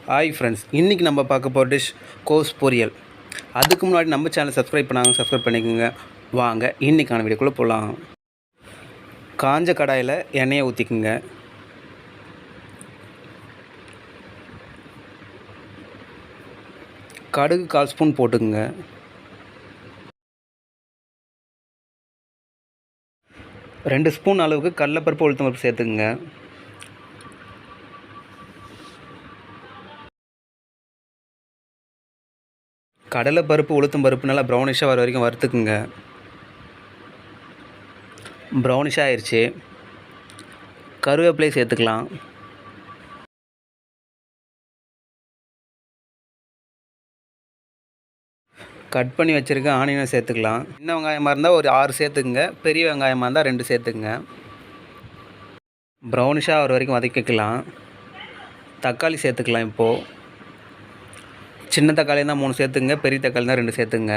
Hi friends, இன்றைக்கி நம்ம பார்க்க போகிற டிஷ் கோஸ் பொரியல். அதுக்கு முன்னாடி நம்ம சேனல் சப்ஸ்கிரைப் பண்ணிக்கோங்க. வாங்க இன்றைக்கான வீடியோக்குள்ளே போகலாம். காஞ்ச கடாயில் எண்ணெயை ஊற்றிக்குங்க. கடுகு 1/4 ஸ்பூன் போட்டுக்குங்க. ரெண்டு ஸ்பூன் அளவுக்கு கடலைப்பருப்பு உளுத்தம்பருப்பு சேர்த்துக்குங்க. கடலைப்பருப்பு உளுத்தம்பருப்பு நல்லா ப்ரௌனிஷாக வர வரைக்கும் வறுத்துக்குங்க. ப்ரௌனிஷாக ஆயிடுச்சு. கருவேப்பிலை சேர்த்துக்கலாம். கட் பண்ணி வச்சுருக்க ஆனியனை சேர்த்துக்கலாம். சின்ன வெங்காயமாக இருந்தால் ஒரு 6 சேர்த்துக்குங்க. பெரிய வெங்காயமாக இருந்தால் 2 சேர்த்துக்குங்க. ப்ரௌனிஷாக வர வரைக்கும் வதக்கிக்கலாம். தக்காளி சேர்த்துக்கலாம். இப்போது சின்ன தக்காளி தான் 3 சேர்த்துங்க, பெரிய தக்காளி தான் 2 சேர்த்துங்க.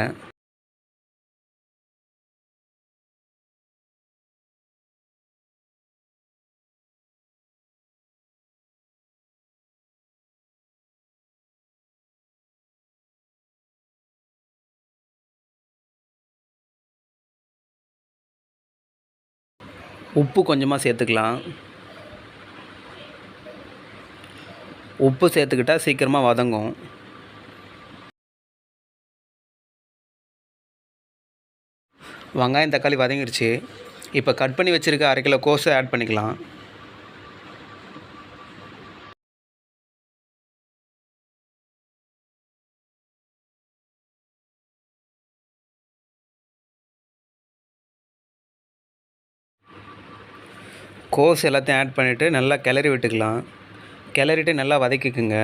உப்பு கொஞ்சமாக சேர்த்துக்கலாம். உப்பு சேர்த்துக்கிட்டால் சீக்கிரமாக வதங்கும். வெங்காயம் தக்காளி வதங்கிடுச்சு. இப்போ கட் பண்ணி வச்சுருக்க 1/2 கிலோ கோஸை ஆட் பண்ணிக்கலாம். கோஸ் எல்லாத்தையும் ஆட் பண்ணிவிட்டு நல்லா கிளறி விட்டுக்கலாம். கிளறிட்டு நல்லா வதக்கிக்குங்க.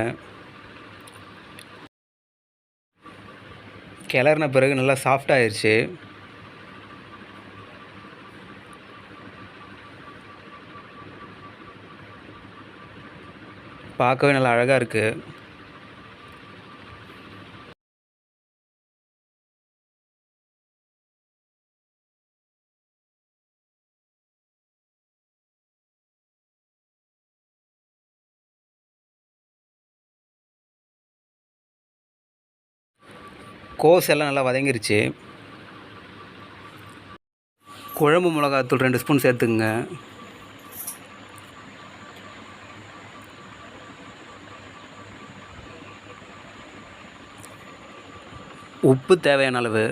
கிளறின பிறகு நல்லா சாஃப்டாகிடுச்சு. பார்க்கவே நல்லா அழகாக இருக்குது. கோஸ் எல்லாம் நல்லா வதங்கிருச்சு. குழம்பு மிளகாத்தூள் 2 ஸ்பூன் சேர்த்துக்குங்க. உப்பு தேவையான அளவு.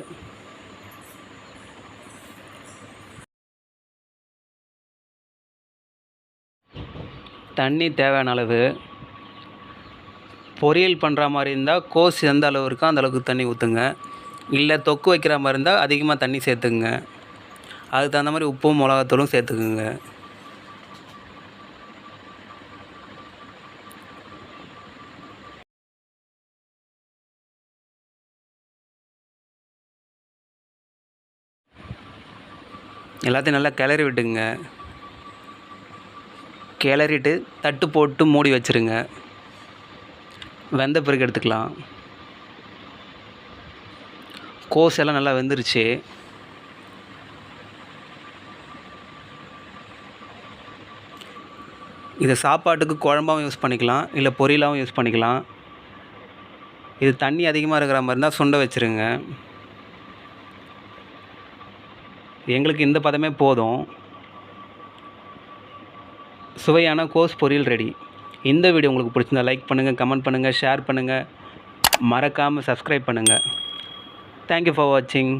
தண்ணி தேவையான அளவு. பொரியல் பண்ணுற மாதிரி இருந்தால் கோஸ் எந்த அளவு இருக்கோ அந்த அளவுக்கு தண்ணி ஊற்றுங்க. இல்லை தொக்கு வைக்கிற மாதிரி இருந்தால் அதிகமாக தண்ணி சேர்த்துக்குங்க. அதுக்கு தகுந்த மாதிரி உப்பும் மிளகாத்தூளும் சேர்த்துக்குங்க. எல்லாத்தையும் நல்லா கிளறி விட்டுங்க. கிளறிட்டு தட்டு போட்டு மூடி வச்சுருங்க. வெந்த பிறகு எடுத்துக்கலாம். கோஸ் எல்லாம் நல்லா வெந்துருச்சு. இதை சாப்பாட்டுக்கு குழம்பாகவும் யூஸ் பண்ணிக்கலாம், இல்லை பொரியலாகவும் யூஸ் பண்ணிக்கலாம். இது தண்ணி அதிகமாக இருக்கிற மாதிரி இருந்தால் சுண்ட வச்சுருங்க. எங்களுக்கு இந்த பதமே போதும். சுவையான கோஸ் பொரியல் ரெடி. இந்த வீடியோ உங்களுக்கு பிடிச்சிருந்தா லைக் பண்ணுங்கள், கமெண்ட் பண்ணுங்கள், ஷேர் பண்ணுங்கள். மறக்காமல் சப்ஸ்கிரைப் பண்ணுங்கள். தேங்க்யூ ஃபார் வாட்சிங்.